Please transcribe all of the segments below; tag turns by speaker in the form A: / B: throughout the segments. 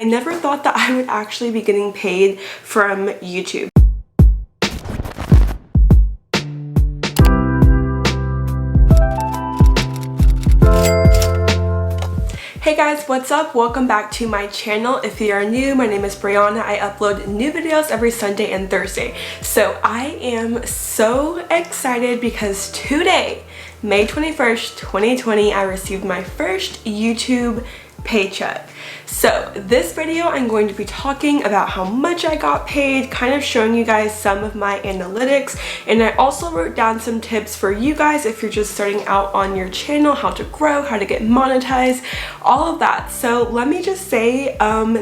A: never thought that I would actually be getting paid from YouTube. Hey guys, what's up? Welcome back to my channel. If you are new, my name is Brianna. I upload new videos every Sunday and Thursday. So I am so excited because today, May 21st, 2020, I received my first YouTube paycheck. So this video I'm going to be talking about how much I got paid, kind of showing you guys some of my analytics, and I also wrote down some tips for you guys if you're just starting out on your channel, how to grow, how to get monetized, all of that. So let me just say,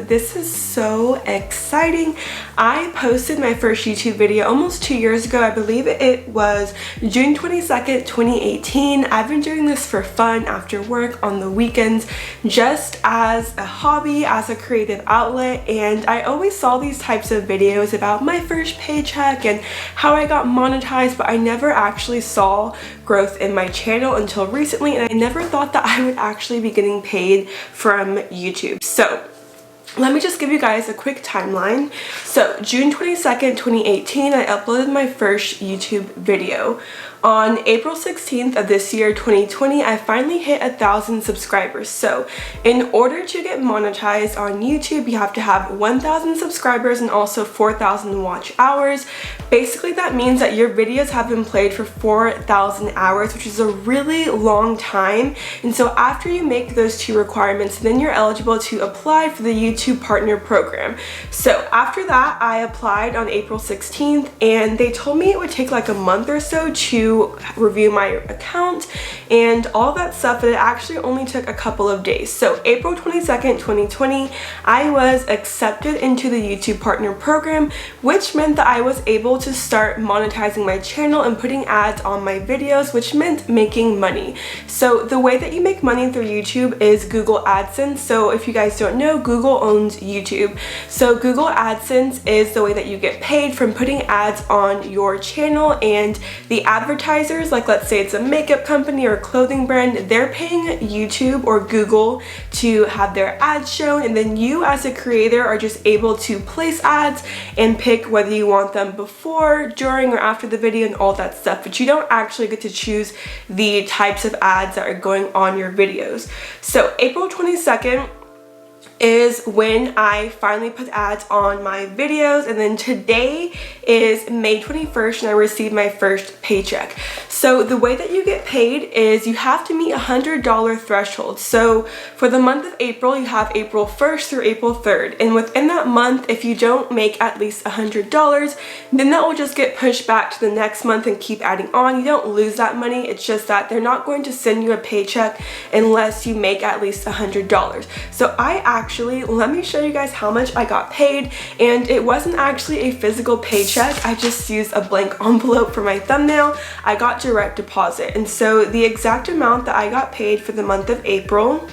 A: this is so exciting. I posted my first YouTube video almost 2 years ago. I believe it was June 22nd, 2018. I've been doing this for fun after work on the weekends, just as a hobby, as a creative outlet, and I always saw these types of videos about my first paycheck and how I got monetized, but I never actually saw growth in my channel until recently, and I never thought that I would actually be getting paid from YouTube. So let me just give you guys a quick timeline. So June 22nd, 2018, I uploaded my first YouTube video. On April 16th of this year, 2020, I finally hit 1,000 subscribers. So in order to get monetized on YouTube, you have to have 1,000 subscribers and also 4,000 watch hours. Basically, that means that your videos have been played for 4,000 hours, which is a really long time. And so after you make those two requirements, then you're eligible to apply for the YouTube Partner Program. So after that, I applied on April 16th, and they told me it would take like a month or so to review my account and all that stuff, but it actually only took a couple of days. So April 22nd, 2020, I was accepted into the YouTube Partner Program, which meant that I was able to start monetizing my channel and putting ads on my videos, which meant making money. So the way that you make money through YouTube is Google AdSense. So if you guys don't know, Google owns YouTube. So Google AdSense is the way that you get paid from putting ads on your channel, and the advertisers, like let's say it's a makeup company or a clothing brand, they're paying YouTube or Google to have their ads shown, and then you as a creator are just able to place ads and pick whether you want them before, during, or after the video and all that stuff, but you don't actually get to choose the types of ads that are going on your videos. So April 22nd is when I finally put ads on my videos, and then today is May 21st and I received my first paycheck. So the way that you get paid is you have to meet a $100 threshold. So for the month of April, you have April 1st through April 3rd, and within that month, if you don't make at least $100, then that will just get pushed back to the next month and keep adding on. You don't lose that money, it's just that they're not going to send you a paycheck unless you make at least $100. So let me show you guys how much I got paid, and it wasn't actually a physical paycheck. I just used a blank envelope for my thumbnail. I got direct deposit, and so the exact amount that I got paid for the month of April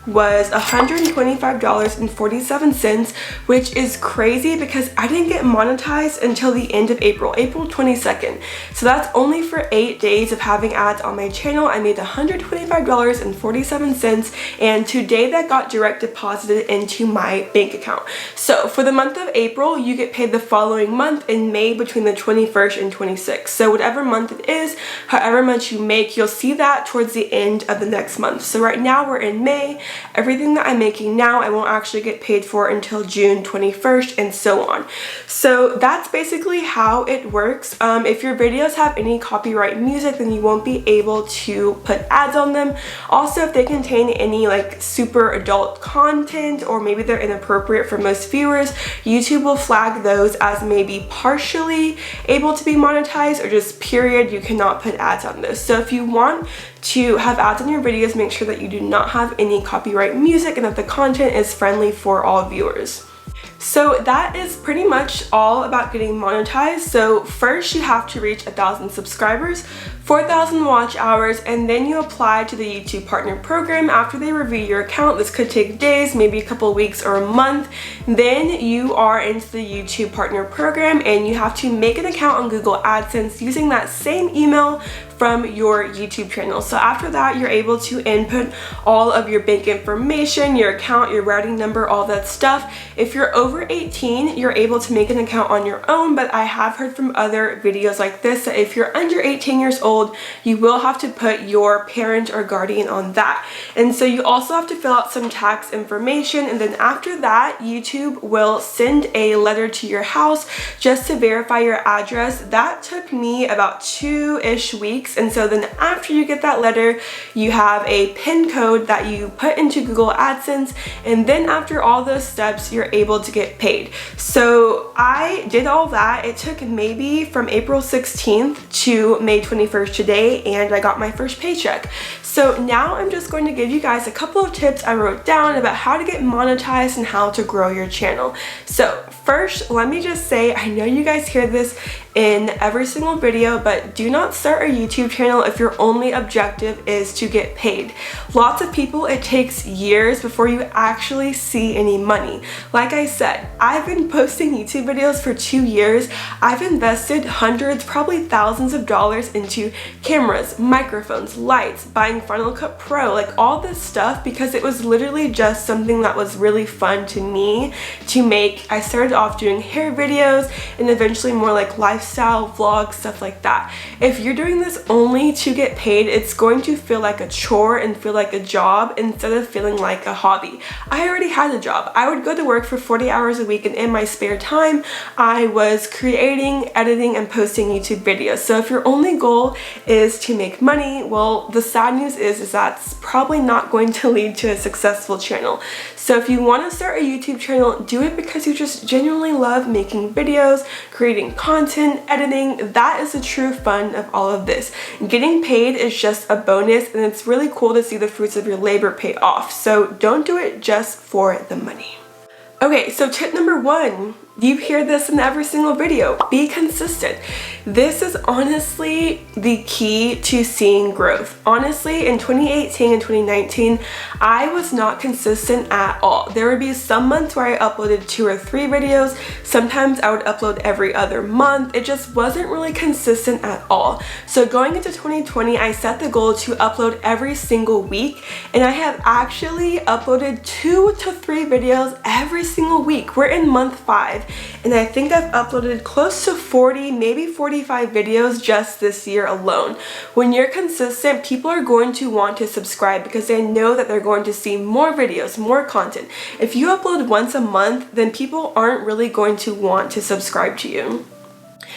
A: was $125.47, which is crazy because I didn't get monetized until the end of April, April 22nd. So that's only for 8 days of having ads on my channel. I made $125.47, and today that got direct deposited into my bank account. So for the month of April, you get paid the following month in May between the 21st and 26th. So whatever month it is, however much you make, you'll see that towards the end of the next month. So right now we're in May. Everything that I'm making now, I won't actually get paid for until June 21st, and so on. So that's basically how it works. If your videos have any copyright music, then you won't be able to put ads on them. Also, if they contain any like super adult content, or maybe they're inappropriate for most viewers, YouTube will flag those as maybe partially able to be monetized, or just period, you cannot put ads on those. So if you want to have ads on your videos, make sure that you do not have any copyright music and that the content is friendly for all viewers. So that is pretty much all about getting monetized. So first you have to reach 1,000 subscribers. 4,000 watch hours, and then you apply to the YouTube Partner Program. After they review your account, this could take days, maybe a couple weeks or a month, then you are into the YouTube Partner Program and you have to make an account on Google AdSense using that same email from your YouTube channel. So after that, you're able to input all of your bank information, your account, your routing number, all that stuff. If you're over 18, you're able to make an account on your own, but I have heard from other videos like this that if you're under 18 years old, you will have to put your parent or guardian on that. And so you also have to fill out some tax information, and then after that, YouTube will send a letter to your house just to verify your address. That took me about 2-ish weeks. And so then after you get that letter, you have a PIN code that you put into Google AdSense, and then after all those steps, you're able to get paid. So I did all that. It took maybe from April 16th to May 21st today, and I got my first paycheck. So now I'm just going to give you guys a couple of tips I wrote down about how to get monetized and how to grow your channel. So first, let me just say, I know you guys hear this in every single video, but do not start a YouTube channel if your only objective is to get paid. Lots of people, it takes years before you actually see any money. Like I said, I've been posting YouTube videos for 2 years. I've invested hundreds, probably thousands of dollars into cameras, microphones, lights, buying Final Cut Pro, like all this stuff, because it was literally just something that was really fun to me to make. I started off doing hair videos and eventually more like lifestyle vlogs, stuff like that. If you're doing this only to get paid, it's going to feel like a chore and feel like a job instead of feeling like a hobby. I already had a job. I would go to work for 40 hours a week, and in my spare time, I was creating, editing, and posting YouTube videos. So if your only goal is to make money, well, the sad news is that's probably not going to lead to a successful channel. So if you want to start a YouTube channel, do it because you just genuinely love making videos, creating content, editing. That is the true fun of all of this. Getting paid is just a bonus, and it's really cool to see the fruits of your labor pay off. So don't do it just for the money. Okay, so tip number 1. You hear this in every single video. Be consistent. This is honestly the key to seeing growth. Honestly, in 2018 and 2019, I was not consistent at all. There would be some months where I uploaded 2 or 3 videos. Sometimes I would upload every other month. It just wasn't really consistent at all. So going into 2020, I set the goal to upload every single week, and I have actually uploaded 2 to 3 videos every single week. We're in month 5. And I think I've uploaded close to 40, maybe 45 videos just this year alone. When you're consistent, people are going to want to subscribe because they know that they're going to see more videos, more content. If you upload once a month, then people aren't really going to want to subscribe to you.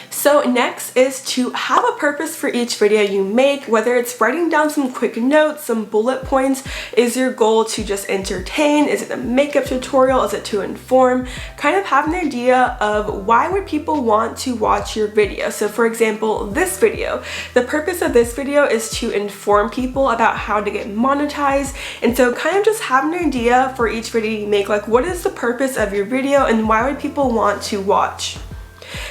A: So next is to have a purpose for each video you make, whether it's writing down some quick notes, some bullet points. Is your goal to just entertain? Is it a makeup tutorial? Is it to inform? Kind of have an idea of why would people want to watch your video. So for example, this video, the purpose of this video is to inform people about how to get monetized. And so kind of just have an idea for each video you make, like what is the purpose of your video and why would people want to watch?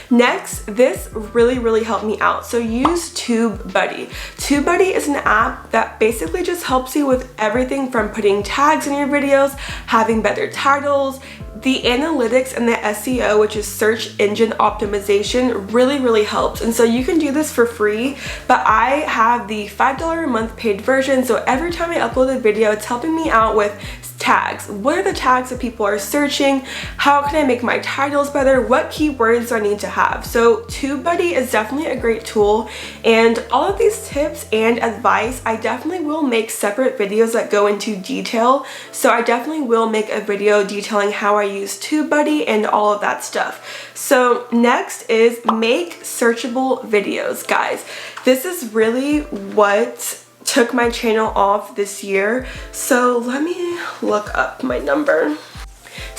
A: Next, this really helped me out. So use TubeBuddy. TubeBuddy is an app that basically just helps you with everything from putting tags in your videos, having better titles. The analytics and the SEO, which is search engine optimization, really helps. And so you can do this for free, but I have the $5 a month paid version. So every time I upload a video, it's helping me out with tags. What are the tags that people are searching? How can I make my titles better? What keywords do I need to have? So TubeBuddy is definitely a great tool, and all of these tips and advice, I definitely will make separate videos that go into detail. So I definitely will make a video detailing how I use TubeBuddy and all of that stuff. So next is make searchable videos, guys. This is really what took my channel off this year. So let me look up my number.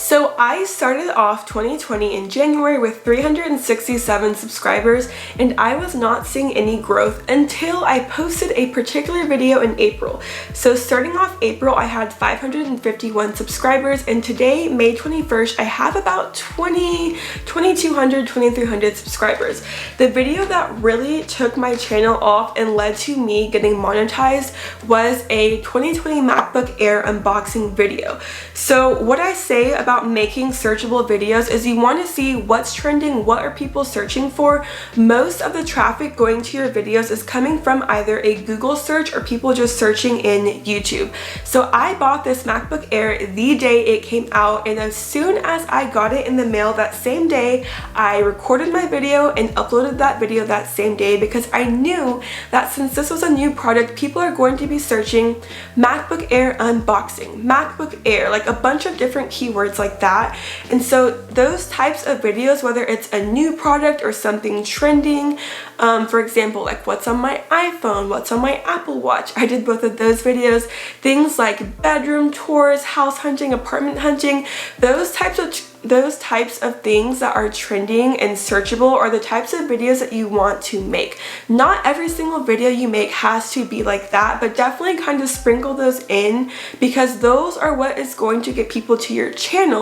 A: So I started off 2020 in January with 367 subscribers, and I was not seeing any growth until I posted a particular video in April. So starting off April, I had 551 subscribers, and today, May 21st, I have about 2,200, 2,300 subscribers. The video that really took my channel off and led to me getting monetized was a 2020 MacBook Air unboxing video. So what I say about making searchable videos is you want to see what's trending, what are people searching for. Most of the traffic going to your videos is coming from either a Google search or people just searching in YouTube. So I bought this MacBook Air the day it came out, and as soon as I got it in the mail that same day, I recorded my video and uploaded that video that same day, because I knew that since this was a new product, people are going to be searching MacBook Air unboxing, MacBook Air, like a bunch of different keywords like that. And so those types of videos, whether it's a new product or something trending, for example, like what's on my iPhone, what's on my Apple Watch, I did both of those videos. Things like bedroom tours, house hunting, apartment hunting, those types of things that are trending and searchable are the types of videos that you want to make. Not every single video you make has to be like that, but definitely kind of sprinkle those in, because those are what is going to get people to your channel,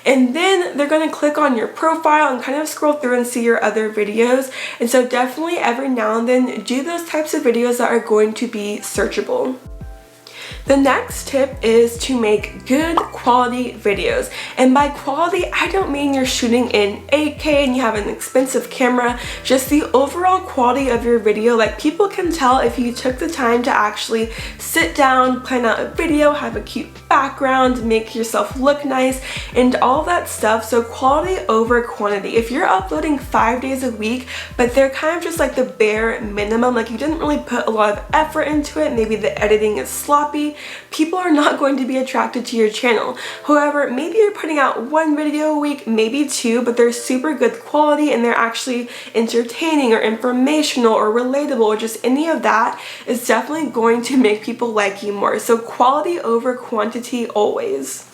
A: and then they're going to click on your profile and kind of scroll through and see your other videos. And so definitely every now and then do those types of videos that are going to be searchable. The next tip is to make good quality videos. And by quality, I don't mean you're shooting in 8K and you have an expensive camera, just the overall quality of your video. Like, people can tell if you took the time to actually sit down, plan out a video, have a cute background, make yourself look nice, and all that stuff. So quality over quantity. If you're uploading 5 days a week, but they're kind of just like the bare minimum, like you didn't really put a lot of effort into it, maybe the editing is sloppy, people are not going to be attracted to your channel. However, maybe you're putting out 1 video a week, maybe 2, but they're super good quality and they're actually entertaining or informational or relatable, or just any of that is definitely going to make people like you more. So quality over quantity always.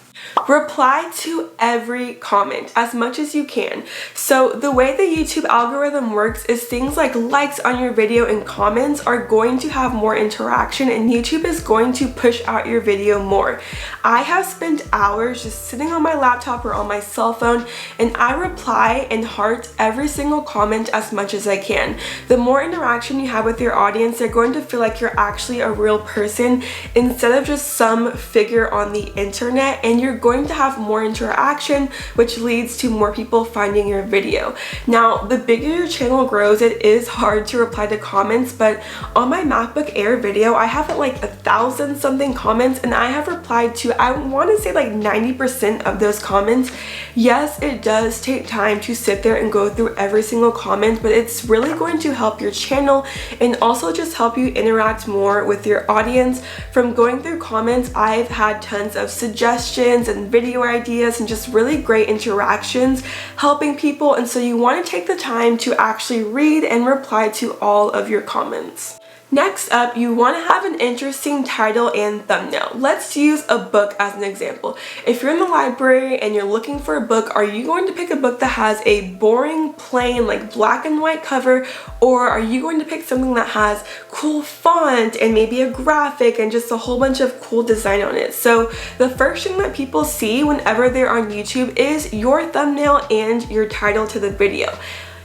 A: Reply to every comment as much as you can. So the way the YouTube algorithm works is things like likes on your video and comments are going to have more interaction, and YouTube is going to push out your video more. I have spent hours just sitting on my laptop or on my cell phone, and I reply and heart every single comment as much as I can. The more interaction you have with your audience, they're going to feel like you're actually a real person instead of just some figure on the internet, and you're going to have more interaction, which leads to more people finding your video. Now, the bigger your channel grows, it is hard to reply to comments, but on my MacBook Air video, I have like 1,000 something comments, and I have replied to, I want to say like 90% of those comments. Yes, it does take time to sit there and go through every single comment, but it's really going to help your channel and also just help you interact more with your audience. From going through comments, I've had tons of suggestions and video ideas and just really great interactions helping people, and so you want to take the time to actually read and reply to all of your comments. Next up, you want to have an interesting title and thumbnail. Let's use a book as an example. If you're in the library and you're looking for a book, are you going to pick a book that has a boring, plain, like black and white cover, or are you going to pick something that has cool font and maybe a graphic and just a whole bunch of cool design on it? So the first thing that people see whenever they're on YouTube is your thumbnail and your title to the video.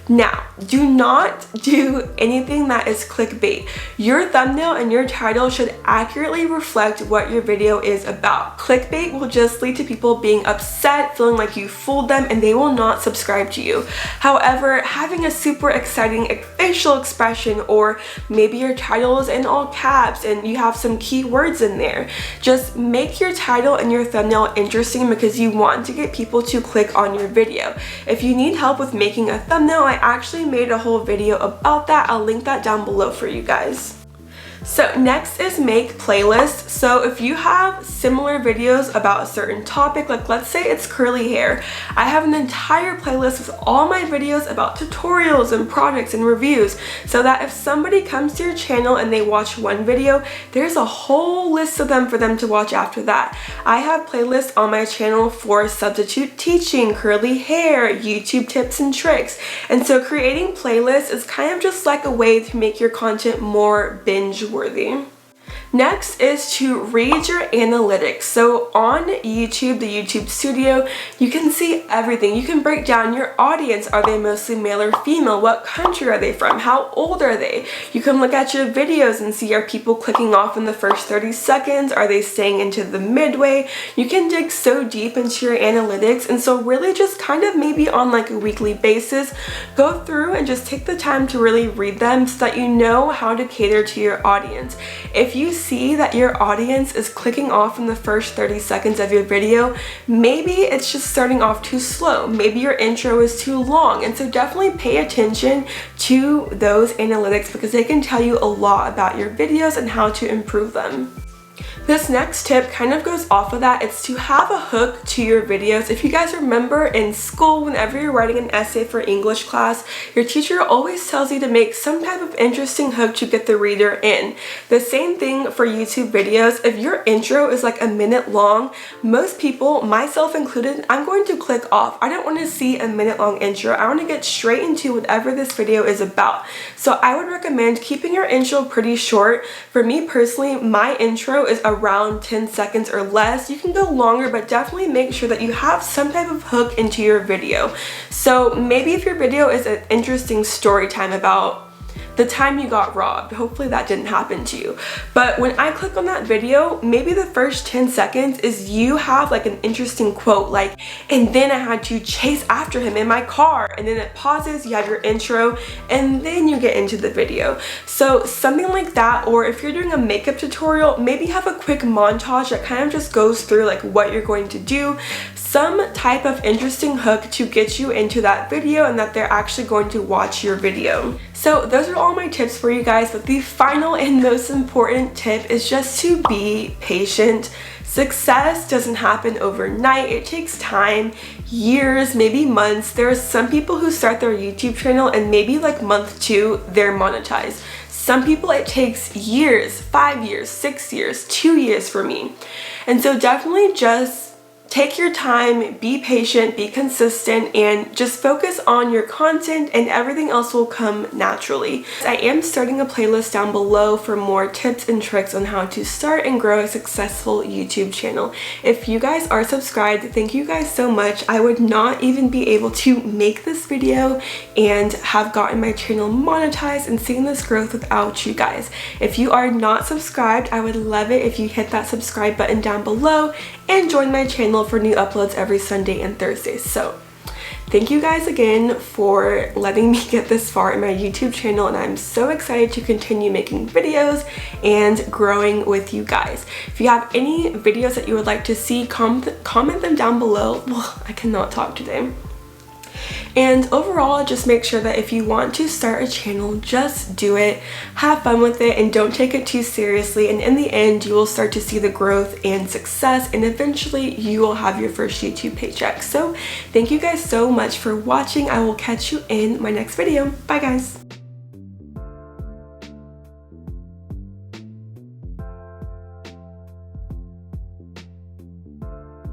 A: Now, do not do anything that is clickbait. Your thumbnail and your title should accurately reflect what your video is about. Clickbait will just lead to people being upset, feeling like you fooled them, and they will not subscribe to you. However, having a super exciting facial expression, or maybe your title is in all caps and you have some keywords in there, just make your title and your thumbnail interesting, because you want to get people to click on your video. If you need help with making a thumbnail, I actually made a whole video about that. I'll link that down below for you guys. So next is make playlists. So if you have similar videos about a certain topic, like let's say it's curly hair, I have an entire playlist with all my videos about tutorials and products and reviews, so that if somebody comes to your channel and they watch one video, there's a whole list of them for them to watch after that. I have playlists on my channel for substitute teaching, curly hair, YouTube tips and tricks, and so creating playlists is kind of just like a way to make your content more binge worthy. Next is to read your analytics. So on YouTube, the YouTube Studio, you can see everything. You can break down your audience. Are they mostly male or female? What country are they from? How old are they? You can look at your videos and see, are people clicking off in the first 30 seconds? Are they staying into the midway? You can dig so deep into your analytics, and so really just kind of maybe on like a weekly basis, go through and just take the time to really read them so that you know how to cater to your audience. If you see that your audience is clicking off in the first 30 seconds of your video, maybe it's just starting off too slow. Maybe your intro is too long, and so definitely pay attention to those analytics because they can tell you a lot about your videos and how to improve them. This next tip kind of goes off of that. It's to have a hook to your videos. If you guys remember in school, whenever you're writing an essay for English class, your teacher always tells you to make some type of interesting hook to get the reader in. The same thing for YouTube videos. If your intro is like a minute long, most people, myself included, I'm going to click off. I don't want to see a minute-long intro. I want to get straight into whatever this video is about. So I would recommend keeping your intro pretty short. For me personally, my intro is around 10 seconds or less. You can go longer, but definitely make sure that you have some type of hook into your video. So maybe if your video is an interesting story time about the time you got robbed, hopefully that didn't happen to you, but when I click on that video, maybe the first 10 seconds is you have like an interesting quote like, and then I had to chase after him in my car, and then it pauses, you have your intro, and then you get into the video. So something like that, or if you're doing a makeup tutorial, maybe have a quick montage that kind of just goes through like what you're going to do, some type of interesting hook to get you into that video and that they're actually going to watch your video. So those are all my tips for you guys, but the final and most important tip is just to be patient. Success doesn't happen overnight. It takes time, years, maybe months. There are some people who start their YouTube channel and maybe like month 2, they're monetized. Some people it takes years, 5 years, 6 years, 2 years for me. And so definitely just take your time, be patient, be consistent, and just focus on your content and everything else will come naturally. I am starting a playlist down below for more tips and tricks on how to start and grow a successful YouTube channel. If you guys are subscribed, thank you guys so much. I would not even be able to make this video and have gotten my channel monetized and seen this growth without you guys. If you are not subscribed, I would love it if you hit that subscribe button down below and join my channel for new uploads every Sunday and Thursday. So thank you guys again for letting me get this far in my YouTube channel, and I'm so excited to continue making videos and growing with you guys. If you have any videos that you would like to see, comment them down below. Well, I cannot talk today. And overall, just make sure that if you want to start a channel, just do it, have fun with it, and don't take it too seriously, and in the end you will start to see the growth and success, and eventually you will have your first YouTube paycheck. So thank you guys so much for watching. I will catch you in my next video. Bye guys.